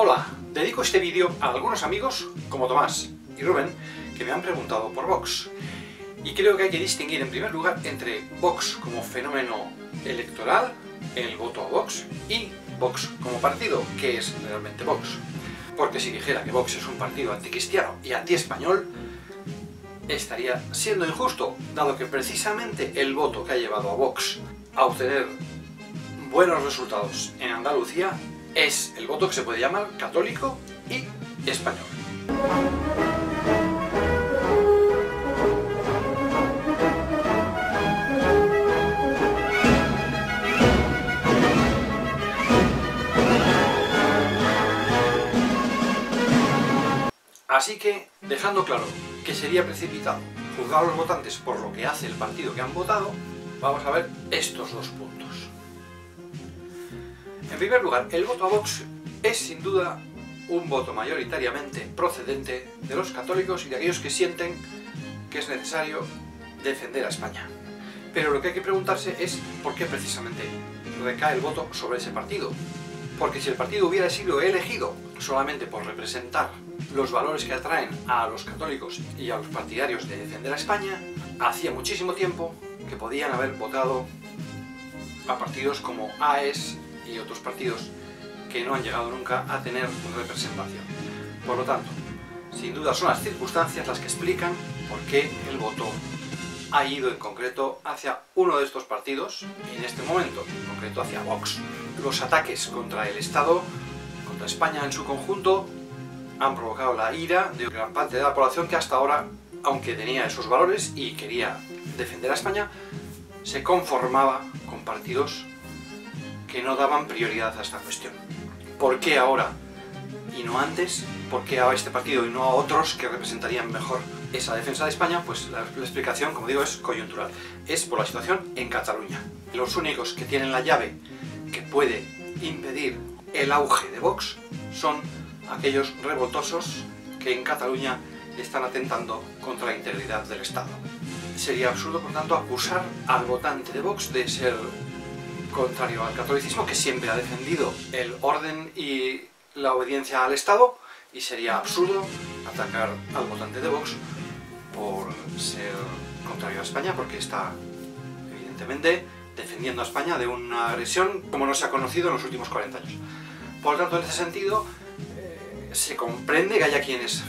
Hola, dedico este vídeo a algunos amigos como Tomás y Rubén que me han preguntado por Vox. Y creo que hay que distinguir en primer lugar entre Vox como fenómeno electoral, el voto a Vox, y Vox como partido, que es realmente Vox. Porque si dijera que Vox es un partido anticristiano y antiespañol, estaría siendo injusto, dado que precisamente el voto que ha llevado a Vox a obtener buenos resultados en Andalucía es el voto que se puede llamar católico y español. Así que, dejando claro que sería precipitado juzgar a los votantes por lo que hace el partido que han votado, vamos a ver estos dos puntos. En primer lugar, el voto a Vox es sin duda un voto mayoritariamente procedente de los católicos y de aquellos que sienten que es necesario defender a España. Pero lo que hay que preguntarse es por qué precisamente recae el voto sobre ese partido. Porque si el partido hubiera sido elegido solamente por representar los valores que atraen a los católicos y a los partidarios de defender a España, hacía muchísimo tiempo que podían haber votado a partidos como AES y otros partidos que no han llegado nunca a tener representación. Por lo tanto, sin duda son las circunstancias las que explican por qué el voto ha ido en concreto hacia uno de estos partidos, y en este momento, en concreto hacia Vox. Los ataques contra el Estado, contra España en su conjunto, han provocado la ira de gran parte de la población que hasta ahora, aunque tenía esos valores y quería defender a España, se conformaba con partidos que no daban prioridad a esta cuestión. ¿Por qué ahora y no antes? ¿Por qué a este partido y no a otros que representarían mejor esa defensa de España? Pues la explicación, como digo, es coyuntural. Es por la situación en Cataluña. Los únicos que tienen la llave que puede impedir el auge de Vox son aquellos revoltosos que en Cataluña están atentando contra la integridad del Estado. Sería absurdo, por tanto, acusar al votante de Vox de ser contrario al catolicismo, que siempre ha defendido el orden y la obediencia al Estado, y sería absurdo atacar al votante de Vox por ser contrario a España, porque está evidentemente defendiendo a España de una agresión como no se ha conocido en los últimos 40 años. Por lo tanto, en ese sentido, se comprende que haya quienes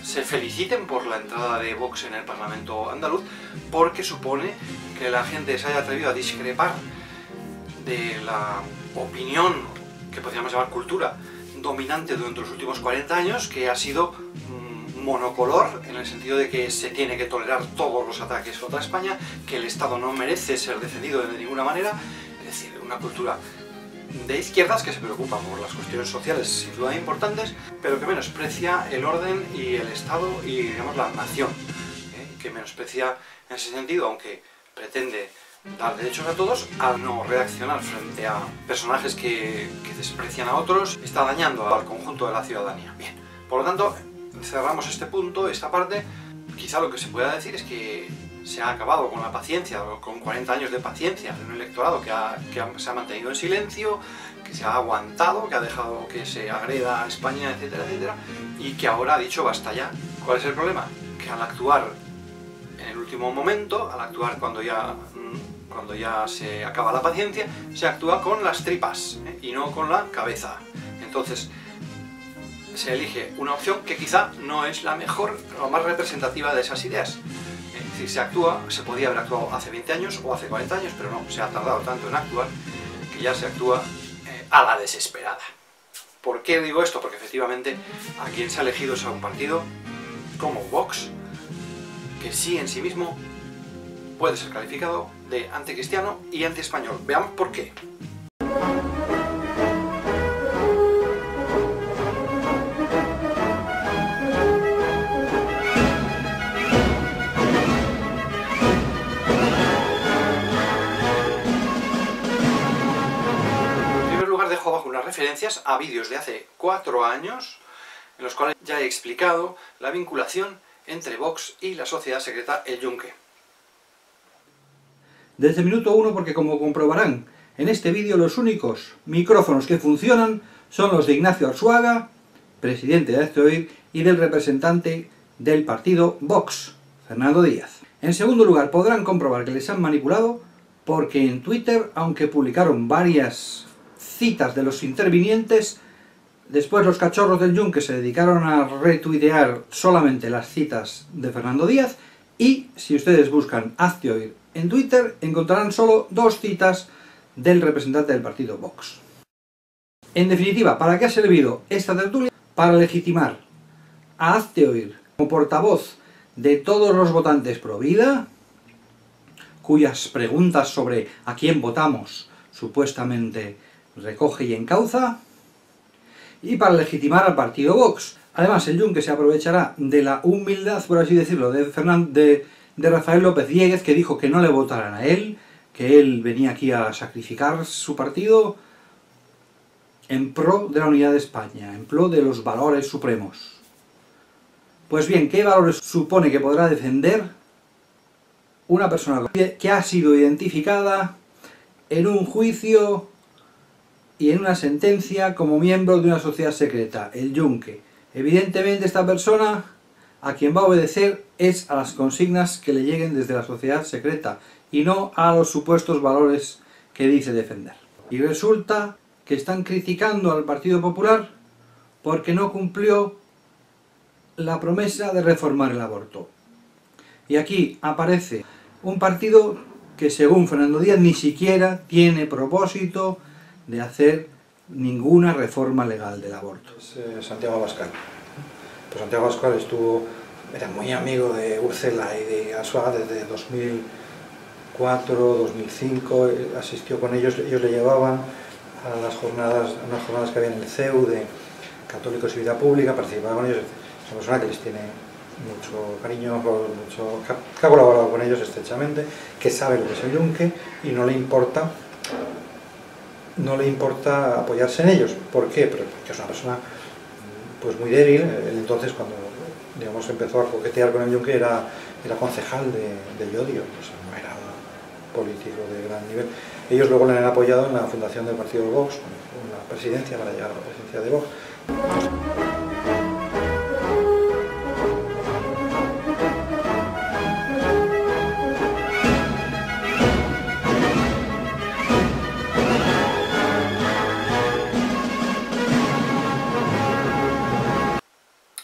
se feliciten por la entrada de Vox en el Parlamento andaluz, porque supone que la gente se haya atrevido a discrepar de la opinión, que podríamos llamar cultura, dominante durante los últimos 40 años, que ha sido monocolor, en el sentido de que se tiene que tolerar todos los ataques contra España, que el Estado no merece ser defendido de ninguna manera, es decir, una cultura de izquierdas que se preocupa por las cuestiones sociales sin duda importantes, pero que menosprecia el orden y el Estado y, digamos, la nación, que menosprecia en ese sentido, aunque pretende dar derechos a todos, al no reaccionar frente a personajes que desprecian a otros, está dañando al conjunto de la ciudadanía. Bien, por lo tanto, cerramos este punto, esta parte. Quizá lo que se pueda decir es que se ha acabado con la paciencia, con 40 años de paciencia de un electorado que se ha mantenido en silencio, que se ha aguantado, que ha dejado que se agreda a España, etcétera, etcétera, y que ahora ha dicho basta ya. ¿Cuál es el problema? Que al actuar en el último momento, al actuar cuando ya se acaba la paciencia, se actúa con las tripas, y no con la cabeza. Entonces, se elige una opción que quizá no es la mejor, la más representativa de esas ideas. Es decir, se podía haber actuado hace 20 años o hace 40 años, pero no, se ha tardado tanto en actuar que ya se actúa a la desesperada. ¿Por qué digo esto? Porque efectivamente a quien se ha elegido es a un partido como Vox, que sí en sí mismo puede ser calificado de anticristiano y antiespañol. Veamos por qué. Dejo abajo unas referencias a vídeos de hace 4 años en los cuales ya he explicado la vinculación entre Vox y la sociedad secreta El Yunque. Desde el minuto 1, porque como comprobarán en este vídeo, los únicos micrófonos que funcionan son los de Ignacio Arzuaga, presidente de Hazte Oír, y del representante del partido Vox, Fernando Díaz. En segundo lugar, podrán comprobar que les han manipulado porque en Twitter, aunque publicaron varias citas de los intervinientes, después los cachorros del Yunque se dedicaron a retuitear solamente las citas de Fernando Díaz, y si ustedes buscan Hazte Oír en Twitter, encontrarán solo 2 citas del representante del partido Vox. En definitiva, ¿para qué ha servido esta tertulia? Para legitimar a Hazte Oír como portavoz de todos los votantes pro vida, cuyas preguntas sobre a quién votamos supuestamente recoge y encauza, y para legitimar al partido Vox. Además, el Yunque se aprovechará de la humildad, por así decirlo, de Rafael López Diéguez, que dijo que no le votaran a él, que él venía aquí a sacrificar su partido en pro de la unidad de España, en pro de los valores supremos. Pues bien, ¿qué valores supone que podrá defender una persona que ha sido identificada en un juicio y en una sentencia como miembro de una sociedad secreta, el Yunque? Evidentemente esta persona a quien va a obedecer es a las consignas que le lleguen desde la sociedad secreta y no a los supuestos valores que dice defender. Y resulta que están criticando al Partido Popular porque no cumplió la promesa de reformar el aborto. Y aquí aparece un partido que, según Fernando Díaz, ni siquiera tiene propósito de hacer ninguna reforma legal del aborto. Santiago Abascal. Pues Santiago Abascal era muy amigo de Ursula y de Arzuaga desde 2004, 2005, asistió con ellos, ellos le llevaban a unas jornadas que había en el CEU de Católicos y Vida Pública, participaba con ellos. Es una persona que les tiene mucho cariño, que ha colaborado con ellos estrechamente, que sabe lo que es el Yunque y no le importa apoyarse en ellos. ¿Por qué? Porque es una persona pues muy débil. Él entonces, cuando digamos empezó a coquetear con el Yunque, era concejal de Llodio, o sea, no era político de gran nivel. Ellos luego le han apoyado en la fundación del partido de Vox, con la presidencia, para llegar a la presidencia de Vox.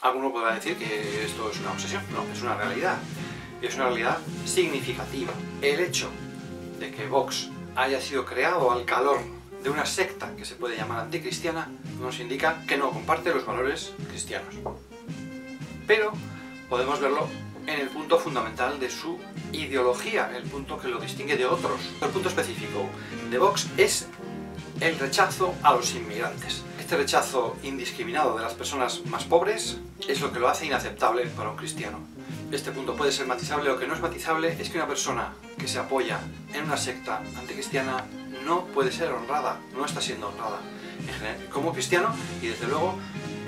Alguno podrá decir que esto es una obsesión. No, es una realidad. Y es una realidad significativa. El hecho de que Vox haya sido creado al calor de una secta que se puede llamar anticristiana nos indica que no comparte los valores cristianos. Pero podemos verlo en el punto fundamental de su ideología, el punto que lo distingue de otros. El punto específico de Vox es el rechazo a los inmigrantes. Este rechazo indiscriminado de las personas más pobres es lo que lo hace inaceptable para un cristiano. Este punto puede ser matizable. Lo que no es matizable es que una persona que se apoya en una secta anticristiana no puede ser honrada, no está siendo honrada en general, como cristiano, y desde luego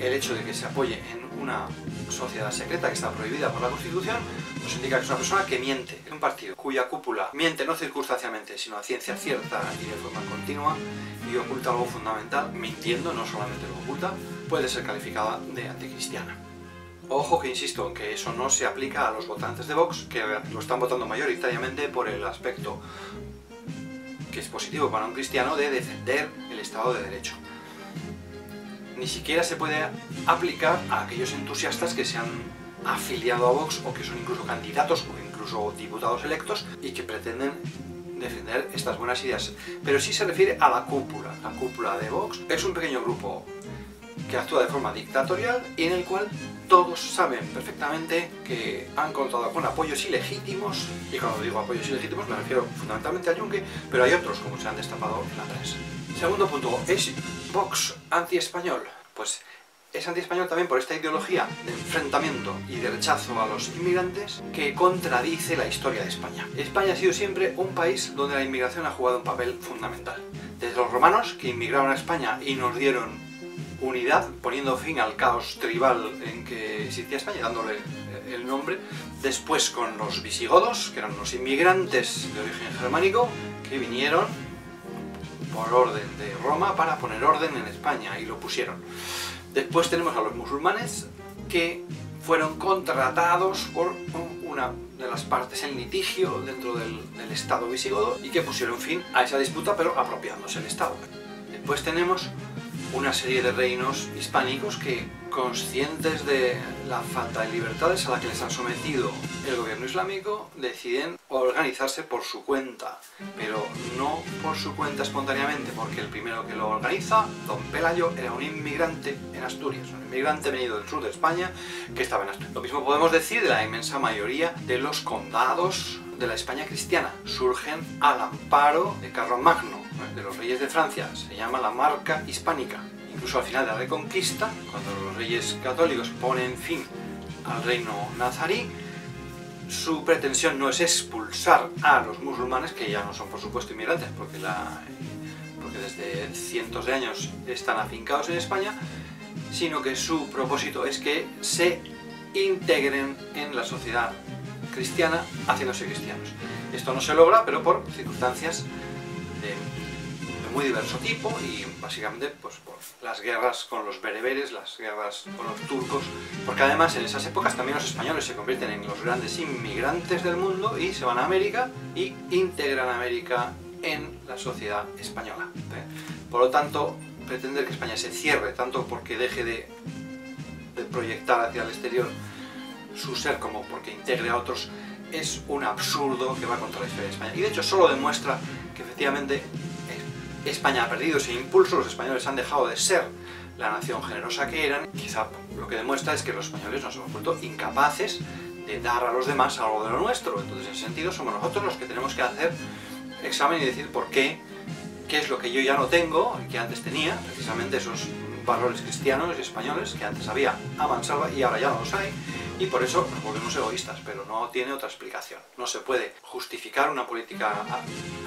el hecho de que se apoye en una sociedad secreta que está prohibida por la Constitución nos indica que es una persona que miente. Un partido cuya cúpula miente no circunstancialmente, sino a ciencia cierta y de forma continua, y oculta algo fundamental, mintiendo, no solamente lo oculta, puede ser calificada de anticristiana. Ojo que insisto en que eso no se aplica a los votantes de Vox, que lo están votando mayoritariamente por el aspecto que es positivo para un cristiano de defender el Estado de Derecho. Ni siquiera se puede aplicar a aquellos entusiastas que se han afiliado a Vox o que son incluso candidatos o incluso diputados electos y que pretenden defender estas buenas ideas. Pero sí se refiere a la cúpula. La cúpula de Vox es un pequeño grupo que actúa de forma dictatorial y en el cual todos saben perfectamente que han contado con apoyos ilegítimos, y cuando digo apoyos ilegítimos me refiero fundamentalmente al Yunque, pero hay otros como se han destapado en la prensa. Segundo punto, ¿es Vox anti-español? Pues es anti-español también por esta ideología de enfrentamiento y de rechazo a los inmigrantes que contradice la historia de España. España ha sido siempre un país donde la inmigración ha jugado un papel fundamental. Desde los romanos, que inmigraron a España y nos dieron unidad, poniendo fin al caos tribal en que existía España, dándole el nombre. Después con los visigodos, que eran los inmigrantes de origen germánico, que vinieron por orden de Roma para poner orden en España, y lo pusieron. Después tenemos a los musulmanes, que fueron contratados por una de las partes en litigio dentro del Estado visigodo, y que pusieron fin a esa disputa, pero apropiándose el Estado. Después tenemos una serie de reinos hispánicos que, conscientes de la falta de libertades a la que les han sometido el gobierno islámico, deciden organizarse por su cuenta, pero no por su cuenta espontáneamente, porque el primero que lo organiza, don Pelayo, era un inmigrante en Asturias, un inmigrante venido del sur de España que estaba en Asturias. Lo mismo podemos decir de la inmensa mayoría de los condados de la España cristiana. Surgen al amparo de Carlomagno, de los reyes de Francia. Se llama la Marca Hispánica. Incluso al final de la Reconquista, cuando los reyes católicos ponen fin al reino nazarí, su pretensión no es expulsar a los musulmanes, que ya no son por supuesto inmigrantes, porque desde cientos de años están afincados en España, sino que su propósito es que se integren en la sociedad cristiana, haciéndose cristianos. Esto no se logra, pero por circunstancias de muy diverso tipo, y básicamente pues por las guerras con los bereberes, las guerras con los turcos, porque además en esas épocas también los españoles se convierten en los grandes inmigrantes del mundo y se van a América y integran a América en la sociedad española. Por lo tanto, pretender que España se cierre tanto porque deje de proyectar hacia el exterior su ser como porque integre a otros es un absurdo que va contra la historia de España, y de hecho solo demuestra que efectivamente España ha perdido ese impulso, los españoles han dejado de ser la nación generosa que eran. Quizá lo que demuestra es que los españoles nos hemos vuelto incapaces de dar a los demás algo de lo nuestro. Entonces, en ese sentido, somos nosotros los que tenemos que hacer examen y decir por qué es lo que yo ya no tengo, que antes tenía, precisamente esos valores cristianos y españoles que antes había a mansalva y ahora ya no los hay, y por eso nos volvemos egoístas, pero no tiene otra explicación. No se puede justificar una política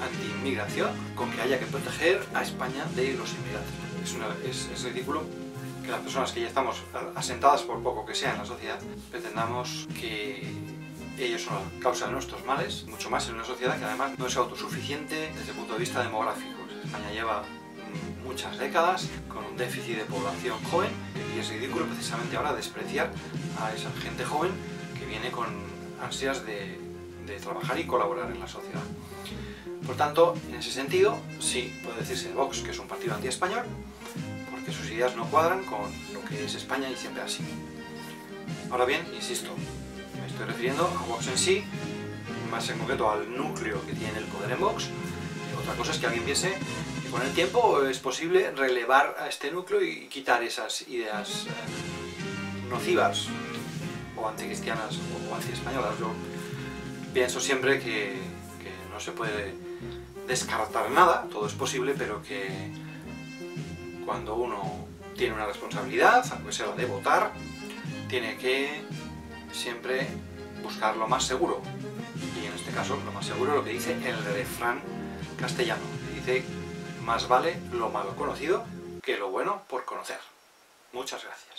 anti-inmigración con que haya que proteger a España de los inmigrantes. Es ridículo que las personas que ya estamos asentadas, por poco que sea en la sociedad, pretendamos que ellos son la causa de nuestros males, mucho más en una sociedad que además no es autosuficiente desde el punto de vista demográfico. España lleva muchas décadas con un déficit de población joven, y es ridículo precisamente ahora despreciar a esa gente joven que viene con ansias de trabajar y colaborar en la sociedad. Por tanto, en ese sentido, sí puede decirse de Vox que es un partido anti-español, porque sus ideas no cuadran con lo que es España y siempre así. Ahora bien, insisto, me estoy refiriendo a Vox en sí, más en concreto al núcleo que tiene el poder en Vox. Otra cosa es que alguien piense que con el tiempo es posible relevar a este núcleo y quitar esas ideas nocivas o anticristianas o antiespañolas. Yo pienso siempre que no se puede descartar nada, todo es posible, pero que cuando uno tiene una responsabilidad, aunque sea la de votar, tiene que siempre buscar lo más seguro. Y en este caso, lo más seguro es lo que dice el refrán castellano, que dice: más vale lo malo conocido que lo bueno por conocer. Muchas gracias.